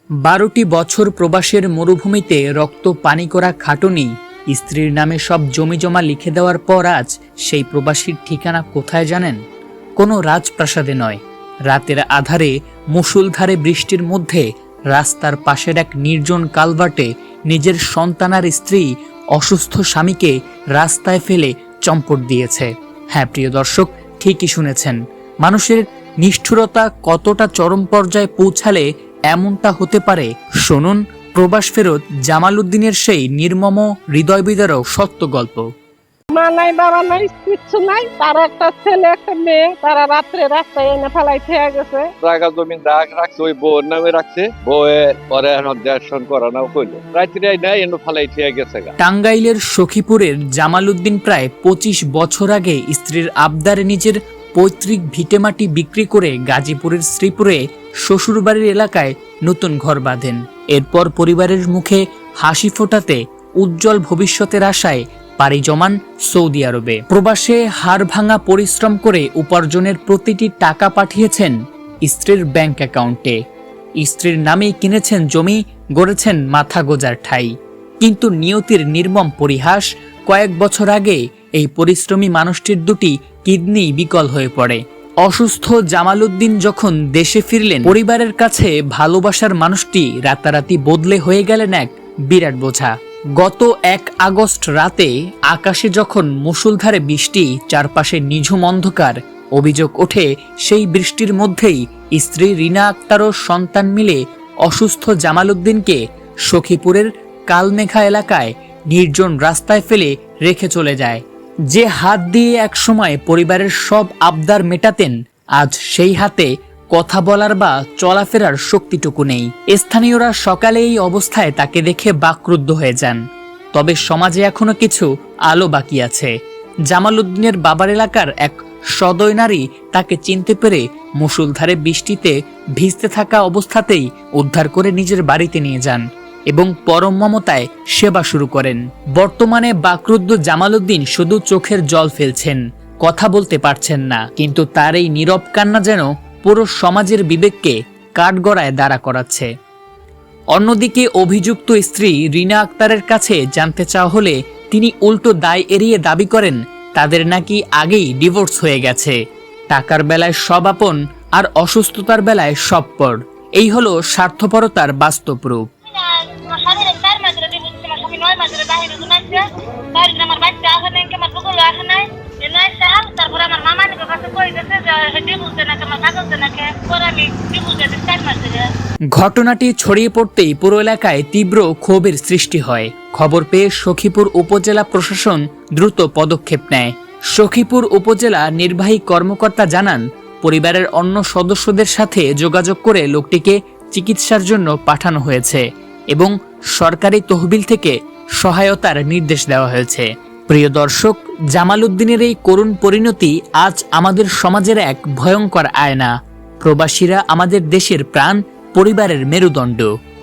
12টি বছর প্রবাসের মরুভূমিতে রক্ত পানি করা খাটুনি, স্ত্রীর নামে সব জমিজমা লিখে দেওয়ার পর আজ সেই প্রবাসীর ঠিকানা কোথায় জানেন? কোনো রাজপ্রাসাদে নয়, রাতের আধারে মুষলধারে বৃষ্টির মধ্যে রাস্তার পাশের এক নির্জন কালভার্টে নিজের সন্তান আর স্ত্রী অসুস্থ স্বামীকে রাস্তায় ফেলে চম্পট দিয়েছে। হ্যাঁ প্রিয় দর্শক, ঠিকই শুনেছেন। মানুষের নিষ্ঠুরতা কতটা চরম পর্যায়ে পৌঁছালে এমনটা হতে পারে, শুনুন প্রবাস ফেরত জামাল উদ্দিনের সেই নির্মম হৃদয় বিদারক সত্য গল্প। মা নাই, বাবা নাই, কিচ্ছু নাই। তার একটা ছেলে একটা মেয়ে, তারা রাত্রে রাস্তায় এনে ফেলাই খেয়ে গেছে। জায়গা জমি দাগ রাখছে, ওই বউর নামে রাখছে। বউয়ে পরে দর্শন করানো কইলো, রাত্রে নাই এনে ফেলাই খেয়ে গেছে। টাঙ্গাইলের সখীপুরের জামাল উদ্দিন প্রায় 25 বছর আগে স্ত্রীর আবদারে নিজের পৈতৃক ভিটেমাটি বিক্রি করে গাজীপুরের শ্রীপুরে শ্বশুরবাড়ির এলাকায় নতুন ঘর বাঁধেন। এরপর পরিবারের মুখে হাসি ফোটাতে উজ্জ্বল ভবিষ্যতের আশায় পাড়ি জমান সৌদি আরবে। প্রবাসে হাড় ভাঙা পরিশ্রম করে উপার্জনের প্রতিটি টাকা পাঠিয়েছেন স্ত্রীর ব্যাংক অ্যাকাউন্টে। স্ত্রীর নামেই কিনেছেন জমি, গড়েছেন মাথা গোজার ঠাঁই। কিন্তু নিয়তির নির্মম পরিহাস, কয়েক বছর আগে এই পরিশ্রমী মানুষটির দুটি কিডনি বিকল হয়ে পড়ে। অসুস্থ জামাল উদ্দিন যখন দেশে ফিরলেন, পরিবারের কাছে ভালোবাসার মানুষটি রাতারাতি বদলে হয়ে গেলেন এক বিরাট বোঝা। গত 1 আগস্ট রাতে আকাশে যখন মুষলধারে বৃষ্টি, চারপাশে নিঝুম অন্ধকার, অভিযোগ ওঠে সেই বৃষ্টির মধ্যেই স্ত্রী রিনা আক্তার ও সন্তান মিলে অসুস্থ জামাল উদ্দিনকে সখীপুরের কালমেঘা এলাকায় নির্জন রাস্তায় ফেলে রেখে চলে যায়। যে হাত দিয়ে একসময় পরিবারের সব আবদার মেটাতেন, আজ সেই হাতে কথা বলার বা চলাফেরার শক্তিটুকু নেই। স্থানীয়রা সকালে এই অবস্থায় তাকে দেখে বাকরুদ্ধ হয়ে যান। তবে সমাজে এখনো কিছু আলো বাকি আছে। জামাল উদ্দিনের বাবার এলাকার এক সদয় নারী তাকে চিনতে পেরে মুষলধারে বৃষ্টিতে ভিজতে থাকা অবস্থাতেই উদ্ধার করে নিজের বাড়িতে নিয়ে যান এবং পরম মমতায় সেবা শুরু করেন। বর্তমানে বাকরুদ্ধ জামাল উদ্দিন শুধু চোখের জল ফেলছেন, কথা বলতে পারছেন না, কিন্তু তার এই নীরব কান্না যেন পুরো সমাজের বিবেককে কাঠগড়ায় দাঁড়া করাচ্ছে। অন্যদিকে অভিযুক্ত স্ত্রী রিনা আক্তারের কাছে জানতে চাওয়া হলে তিনি উল্টো দায় এড়িয়ে দাবি করেন তাদের নাকি আগেই ডিভোর্স হয়ে গেছে। টাকার বেলায় সব আপন, আর অসুস্থতার বেলায় সব পর। এই হলো স্বার্থপরতার বাস্তব রূপ। ঘটনাটি ছড়িয়ে পড়তেই পুরো এলাকায় তীব্র ক্ষোভের সৃষ্টি হয়। খবর পেয়ে সখীপুর উপজেলা প্রশাসন দ্রুত পদক্ষেপ নেয়। সখীপুর উপজেলা নির্বাহী কর্মকর্তা জানান, পরিবারের অন্য সদস্যদের সাথে যোগাযোগ করে লোকটিকে চিকিৎসার জন্য পাঠানো হয়েছে এবং সরকারি তহবিল থেকে সহায়তার নির্দেশ দেওয়া হয়েছে। প্রিয় দর্শক, জামাল উদ্দিনের এই করুণ পরিণতি আজ আমাদের সমাজের এক ভয়ঙ্কর আয়না। প্রবাসীরা আমাদের দেশের প্রাণ, পরিবারের মেরুদণ্ড।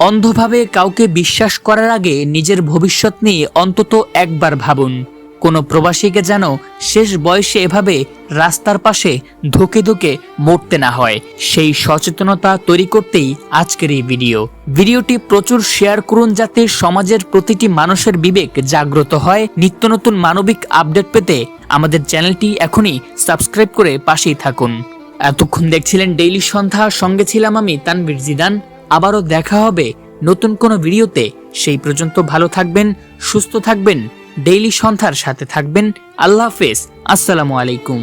অন্ধভাবে কাউকে বিশ্বাস করার আগে নিজের ভবিষ্যৎ নিয়ে অন্তত একবার ভাবুন। কোনো প্রবাসীকে যেন শেষ বয়সে এভাবে রাস্তার পাশে ধুকে ধুকে মরতে না হয়, সেই সচেতনতা তৈরি করতেই আজকের এই ভিডিওটি প্রচুর শেয়ার করুন, যাতে সমাজের প্রতিটি মানুষের বিবেক জাগ্রত হয়। নিত্য নতুন মানবিক আপডেট পেতে আমাদের চ্যানেলটি এখনই সাবস্ক্রাইব করে পাশেই থাকুন। এতক্ষণ দেখছিলেন ডেইলি সন্ধ্যা, সঙ্গে ছিলাম আমি তানভীর জিদান। আবারও দেখা হবে নতুন কোনো ভিডিওতে। সেই পর্যন্ত ভালো থাকবেন, সুস্থ থাকবেন, ডেইলি সন্ধ্যার সাথে থাকবেন। আল্লাহ হাফেজ, আসসালামু আলাইকুম।